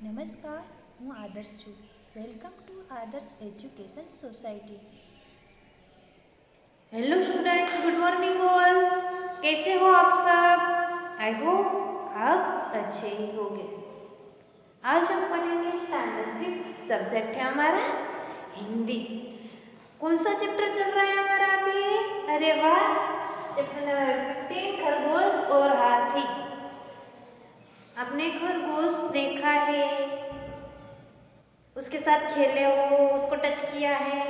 નમસ્કાર, હું આદર્શ છું. Welcome to Adarsh education society. Hello student, good morning all. कैसे हो आप सब? आई होप आप अच्छे ही होंगे. आज हम पढ़ेंगे स्टैंडर्ड 5 सब्जेक्ट है हमारा हिंदी. कौन सा चैप्टर चल रहा है हमारा अभी? अरे वाह, चैप्टर नंबर 15 खरगोश और हाथी. आपने खरगोश देखा है, उसके साथ खेले हो, उसको टच किया है?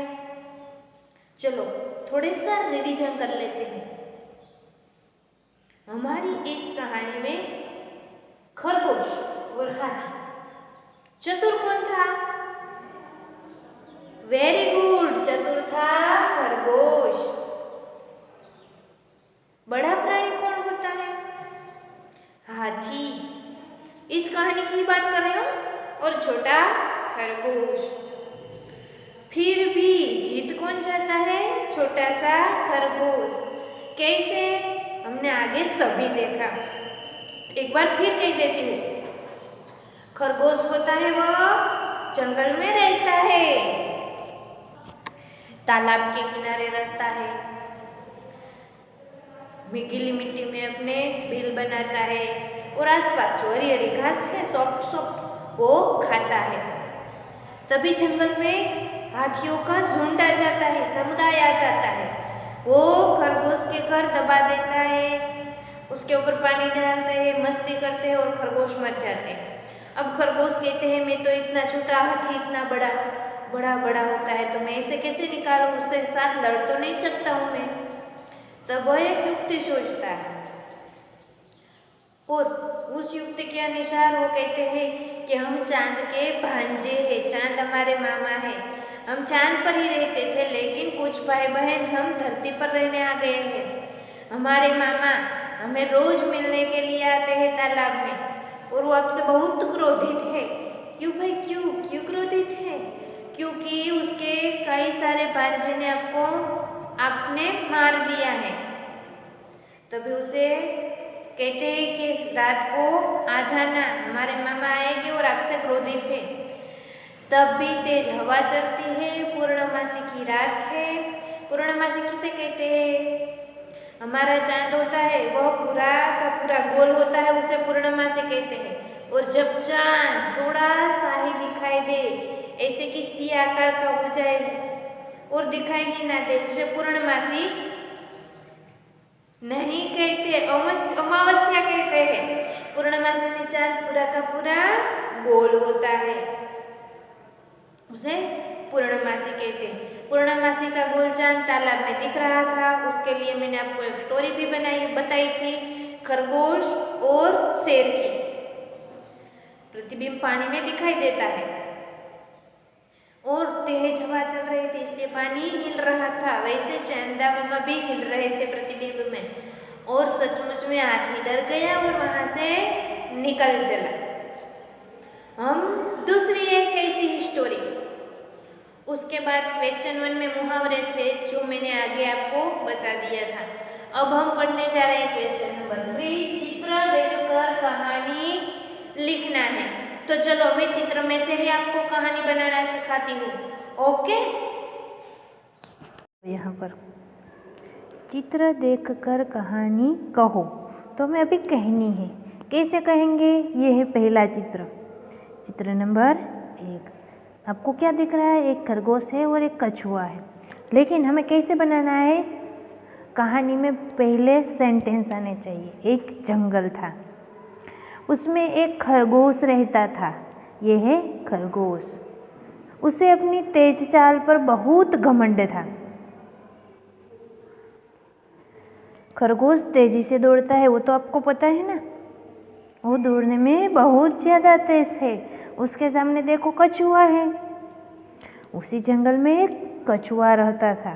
चलो थोड़े सा रिवीजन कर लेते हैं. हमारी इस कहानी में खरगोश और हाथी. चतुर कौन था? वेरी गुड, चतुर था खरगोश. बड़ा प्राणी कौन होता है? हाथी. इस कहानी की बात कर रहे हो. और छोटा खरगोश. फिर भी जीत कौन चाहता है? छोटा सा खरगोश. कैसे? हमने आगे सभी देखा. एक बार फिर कह देती हूँ. खरगोश होता है वह जंगल में रहता है, तालाब के किनारे रहता है, गीली मिट्टी में अपने बिल बनाता है और आसपास जो हरी हरी घास है सॉफ्ट सॉफ्ट वो खाता है. तभी जंगल में हाथियों का झुंड आ जाता है, समुदाय आ जाता है. वो खरगोश के घर दबा देता है, उसके ऊपर पानी डालते हैं, मस्ती करते हैं और खरगोश मर जाते हैं. अब खरगोश कहते हैं मैं तो इतना छोटा, हाथी इतना बड़ा बड़ा होता है तो मैं इसे कैसे निकालूं, उससे साथ लड़ तो नहीं सकता हूँ मैं. तब वह एक युक्ति सोचता है और उस युक्ति के अनुसार वो कहते हैं कि हम चांद के भांजे हैं, चांद हमारे मामा है. हम चांद पर ही रहते थे लेकिन कुछ भाई बहन हम धरती पर रहने आ गए हैं. हमारे मामा हमें रोज मिलने के लिए आते हैं तालाब में और वो आपसे बहुत क्रोधित है. क्यों भाई, क्यों क्यों क्रोधित है? क्योंकि उसके कई सारे भांजे ने आपने मार दिया है. तभी उसे कहते हैं कि रात को आ जाना, हमारे मामा आएंगे और आपसे क्रोधित है. तब भी तेज हवा चलती है, पूर्णमासी की रात है. पूर्णमासी किसे कहते हैं? हमारा चांद होता है वह पूरा का पूरा गोल होता है, उसे पूर्णमासी कहते हैं. और जब चांद थोड़ा सा ही दिखाई दे, ऐसे कि सी आकार का हो जाए और दिखाई ही ना दे, उसे पूर्णमासी नहीं कहते, अमावस्या कहते हैं. पूर्णमासी में चांद पूरा का पूरा गोल होता है, उसे पूर्णमासी कहते हैं. पूर्णमासी का गोल चांद तालाब में दिख रहा था. उसके लिए मैंने आपको एक स्टोरी भी बताई थी, खरगोश और शेर की. प्रतिबिंब पानी में दिखाई देता है और तेज हवा चल रही थी इसलिए पानी हिल रहा था. वैसे चांदा मामा भी हिल रहे थे प्रतिबिंब में. और सचमुच में हाथी डर गया और वहां से निकल चला. हम दूसरी एक ऐसी स्टोरी. उसके बाद क्वेश्चन 1 में मुहावरे थे जो मैंने आगे आपको बता दिया था. अब हम पढ़ने जा रहे हैं क्वेश्चन नंबर 3. चित्र देखकर कहानी लिखना है. तो चलो मैं चित्र में से ही आपको कहानी बनाना सिखाती हूँ. ओके. यहाँ पर चित्र देखकर कहानी कहो. तो हमें अभी कहनी है. कैसे कहेंगे? ये है पहला चित्र. चित्र नंबर 1. आपको क्या दिख रहा है? एक खरगोश है और एक कछुआ है. लेकिन हमें कैसे बनाना है? कहानी में पहले सेंटेंस आने चाहिए. एक जंगल था, उसमें एक खरगोश रहता था. यह है खरगोश. उसे अपनी तेज चाल पर बहुत घमंड था. खरगोश तेजी से दौड़ता है, वो तो आपको पता है ना. वो दौड़ने में बहुत ज़्यादा तेज है. उसके सामने देखो कछुआ है. उसी जंगल में एक कछुआ रहता था.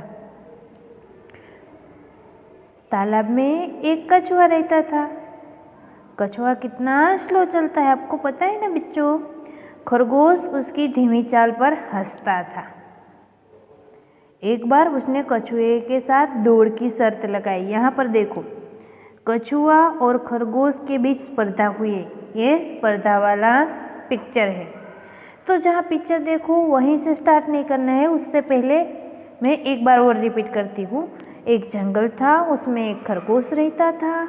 तालाब में एक कछुआ रहता था. कछुआ कितना स्लो चलता है आपको पता है ना बच्चों. खरगोश उसकी धीमी चाल पर हंसता था. एक बार उसने कछुए के साथ दौड़ की शर्त लगाई. यहाँ पर देखो, कछुआ और खरगोश के बीच स्पर्धा हुई. ये स्पर्धा वाला पिक्चर है। तो जहाँ पिक्चर देखो वहीं से स्टार्ट नहीं करना है, उससे पहले मैं एक बार और रिपीट करती हूँ। एक जंगल था, उसमें एक खरगोश रहता था।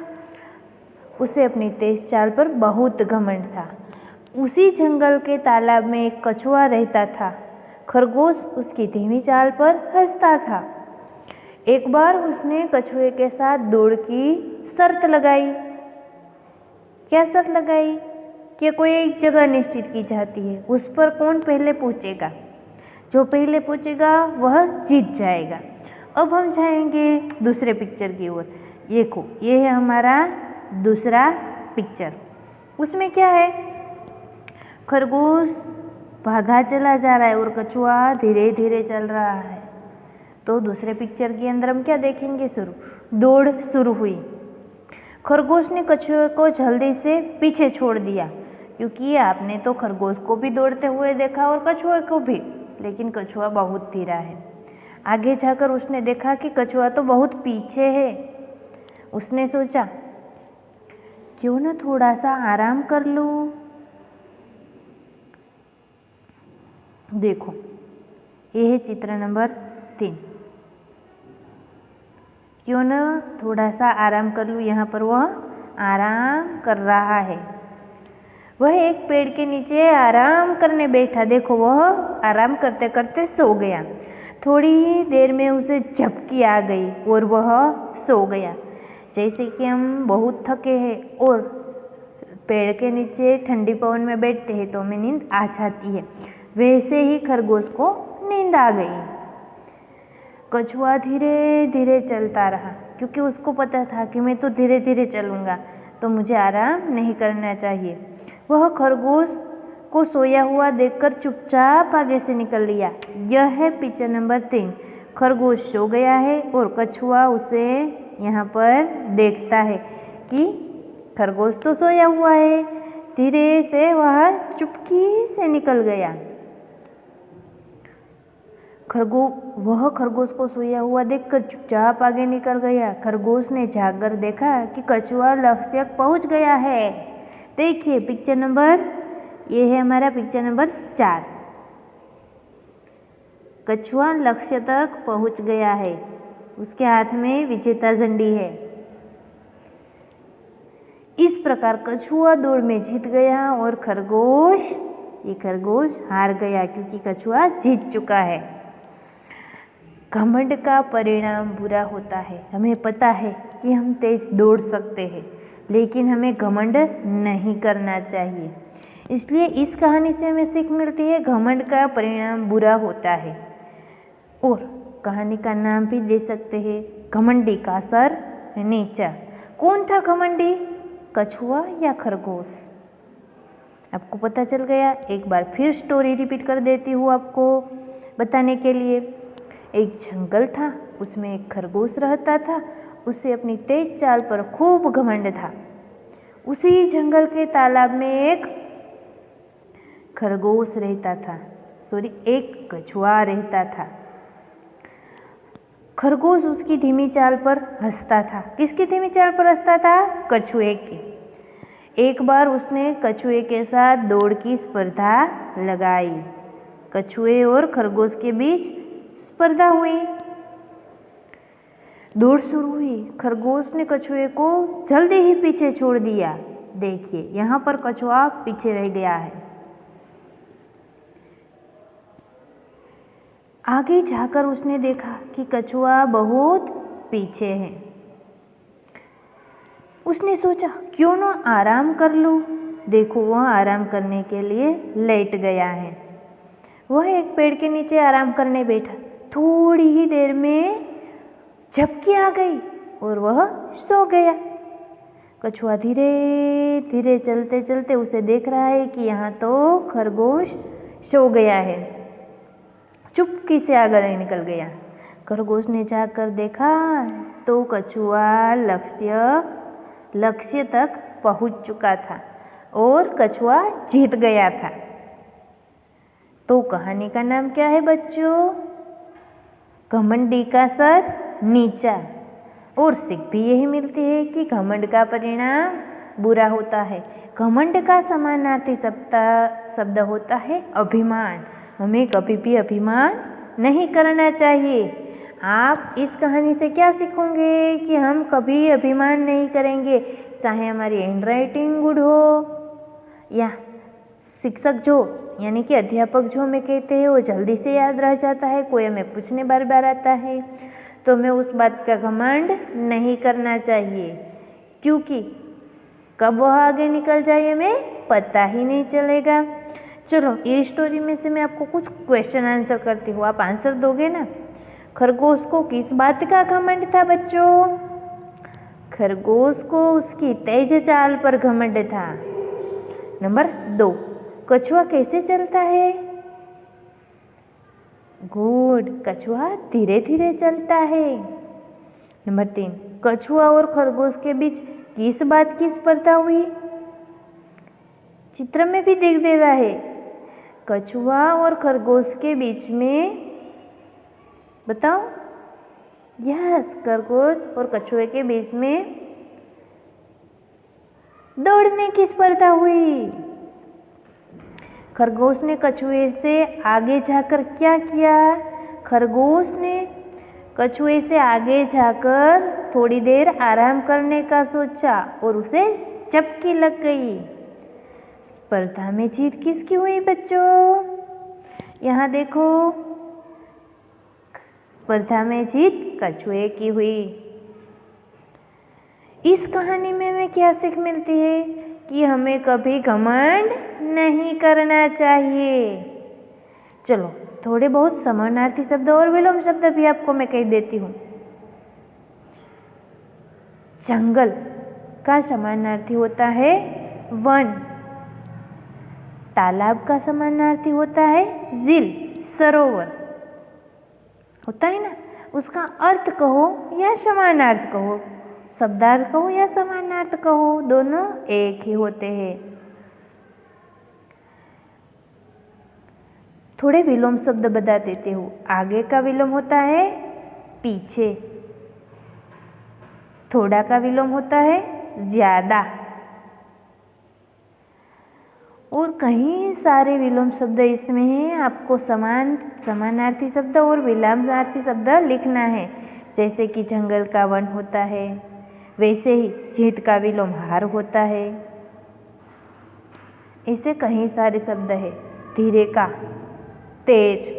उसे अपनी तेज चाल पर बहुत घमंड था। उसी जंगल के तालाब में एक कछुआ रहता था। खरगोश उसकी धीमी चाल पर हंसता था। एक बार उसने कछुए के साथ दौड़ की शर्त लगाई। क्या शर्त लगाई? कि कोई एक जगह निश्चित की जाती है, उस पर कौन पहले पहुंचेगा, जो पहले पहुंचेगा वह जीत जाएगा। अब हम जाएंगे दूसरे पिक्चर की ओर। देखो ये है हमारा दूसरा पिक्चर। उसमें क्या है? खरगोश भागा चला जा रहा है और कछुआ धीरे धीरे चल रहा है। तो दूसरे पिक्चर के अंदर हम क्या देखेंगे? दौड़ शुरू हुई। खरगोश ने कछुए को जल्दी से पीछे छोड़ दिया, क्योंकि आपने तो खरगोश को भी दौड़ते हुए देखा और कछुए को भी, लेकिन कछुआ बहुत धीरा है। आगे जाकर उसने देखा कि कछुआ तो बहुत पीछे है। उसने सोचा क्यों न थोड़ा सा आराम कर लूं। देखो ये है चित्र नंबर 3। क्यों न थोड़ा सा आराम कर लूं। यहाँ पर वह आराम कर रहा है। वह एक पेड़ के नीचे आराम करने बैठा। देखो वह आराम करते करते सो गया। थोड़ी ही देर में उसे झपकी आ गई और वह सो गया। जैसे कि हम बहुत थके हैं और पेड़ के नीचे ठंडी पवन में बैठते हैं तो हमें नींद आ जाती है, वैसे ही खरगोश को नींद आ गई। कछुआ धीरे धीरे चलता रहा, क्योंकि उसको पता था कि मैं तो धीरे धीरे चलूँगा तो मुझे आराम नहीं करना चाहिए। वह खरगोश को सोया हुआ देखकर चुपचाप आगे से निकल लिया। यह है पिक्चर नंबर 3। खरगोश सो गया है और कछुआ उसे यहाँ पर देखता है कि खरगोश तो सोया हुआ है। धीरे से वह चुपकी से निकल गया। वह खरगोश को सोया हुआ देखकर चुपचाप आगे निकल गया। खरगोश ने जाकर देखा कि कछुआ लक्ष्य तक पहुँच गया है। देखिए पिक्चर नंबर, ये है हमारा पिक्चर नंबर 4। कछुआ लक्ष्य तक पहुंच गया है। उसके हाथ में विजेता झंडी है। इस प्रकार कछुआ दौड़ में जीत गया और खरगोश हार गया, क्योंकि कछुआ जीत चुका है। घमंड का परिणाम बुरा होता है। हमें पता है कि हम तेज दौड़ सकते हैं, लेकिन हमें घमंड नहीं करना चाहिए। इसलिए इस कहानी से हमें सीख मिलती है, घमंड का परिणाम बुरा होता है। और कहानी का नाम भी दे सकते हैं, घमंडी का सर नीचा। कौन था घमंडी, कछुआ या खरगोश? आपको पता चल गया। एक बार फिर स्टोरी रिपीट कर देती हूँ आपको बताने के लिए। एक जंगल था, उसमें एक खरगोश रहता था। उसे अपनी तेज चाल पर खूब घमंड था। उसी जंगल के तालाब में एक खरगोश रहता था, एक कछुआ रहता था। खरगोश उसकी धीमी चाल पर हंसता था। किसकी धीमी चाल पर हंसता था? कछुए की। एक बार उसने कछुए के साथ दौड़ की स्पर्धा लगाई। कछुए और खरगोश के बीच स्पर्धा हुई। दौड़ शुरू हुई। खरगोश ने कछुए को जल्दी ही पीछे छोड़ दिया। देखिए यहाँ पर कछुआ पीछे रह गया है। आगे जाकर उसने देखा कि कछुआ बहुत पीछे है। उसने सोचा क्यों न आराम कर लूं। देखो वह आराम करने के लिए लेट गया है। वह एक पेड़ के नीचे आराम करने बैठा। थोड़ी ही देर में झपकी आ गई और वह सो गया। कछुआ धीरे धीरे चलते चलते उसे देख रहा है कि यहाँ तो खरगोश सो गया है। चुपके से आगे निकल गया। खरगोश ने जाकर देखा तो कछुआ लक्ष्य तक पहुंच चुका था और कछुआ जीत गया था। तो कहानी का नाम क्या है बच्चों? घमंडी का सर नीचा। और सीख भी यही मिलती है कि घमंड का परिणाम बुरा होता है। घमंड का समानार्थी शब्द होता है अभिमान। हमें कभी भी अभिमान नहीं करना चाहिए। आप इस कहानी से क्या सीखोगे कि हम कभी अभिमान नहीं करेंगे, चाहे हमारी हैंड राइटिंग गुड हो या शिक्षक जो यानी कि अध्यापक जो हमें कहते हैं वो जल्दी से याद रह जाता है, कोई हमें पूछने बार बार आता है तो हमें उस बात का घमंड नहीं करना चाहिए, क्योंकि कब वह आगे निकल जाए हमें पता ही नहीं चलेगा। चलो ये स्टोरी में से मैं आपको कुछ क्वेश्चन आंसर करती हूँ, आप आंसर दोगे ना। खरगोश को किस बात का घमंड था बच्चों? खरगोश को उसकी तेज चाल पर घमंड था। नंबर 2, कछुआ कैसे चलता है? गुड, कछुआ धीरे धीरे चलता है। नंबर 3, कछुआ और खरगोश के बीच किस बात की स्पर्धा हुई? चित्र में भी दिख दे रहा है। कछुआ और खरगोश के बीच में बताओ। यस, खरगोश और कछुए के बीच में दौड़ने की स्पर्धा हुई। खरगोश ने कछुए से आगे जाकर क्या किया? खरगोश ने कछुए से आगे जाकर थोड़ी देर आराम करने का सोचा और उसे चपकी लग गई। स्पर्धा में जीत किसकी हुई बच्चों? यहाँ देखो, स्पर्धा में जीत कछुए की हुई। इस कहानी में हमें क्या सीख मिलती है कि हमें कभी घमंड नहीं करना चाहिए। चलो थोड़े बहुत समानार्थी शब्द और विलोम शब्द भी आपको मैं कह देती हूँ। जंगल का समानार्थी होता है वन। तालाब का समानार्थी होता है झील, सरोवर होता है ना। उसका अर्थ कहो या समानार्थ कहो, शब्दार्थ कहो या समानार्थ कहो, दोनों एक ही होते हैं। थोड़े विलोम शब्द बता देती हूँ। आगे का विलोम होता है पीछे, थोड़ा का विलोम होता है ज्यादा, और कई सारे विलोम शब्द इसमें हैं। आपको समानार्थी शब्द और विलोमार्थी शब्द लिखना है। जैसे कि जंगल का वन होता है, वैसे ही जीत का विलोम हार होता है। ऐसे कई सारे शब्द है। धीरे का तेज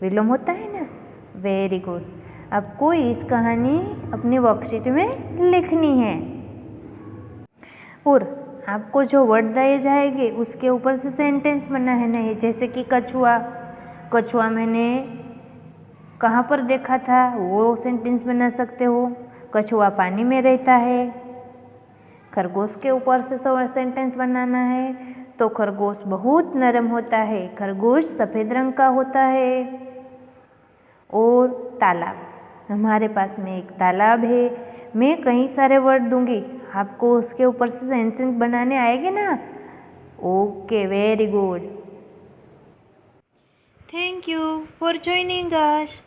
विलोम होता है ना। Very good. आपको इस कहानी अपने वर्कशीट में लिखनी है और आपको जो वर्ड दिए जाएंगे उसके ऊपर से सेंटेंस बनना है नहीं। जैसे कि कछुआ, कछुआ मैंने कहाँ पर देखा था, वो सेंटेंस बना सकते हो। कछुआ पानी में रहता है। खरगोश के ऊपर से सेंटेंस बनाना है तो खरगोश बहुत नरम होता है, खरगोश सफ़ेद रंग का होता है। और तालाब, हमारे पास में एक तालाब है। मैं कई सारे वर्ड दूंगी, आपको उसके ऊपर से सेंटेंस बनाने आएंगे ना। Okay, very good. Thank you for joining us.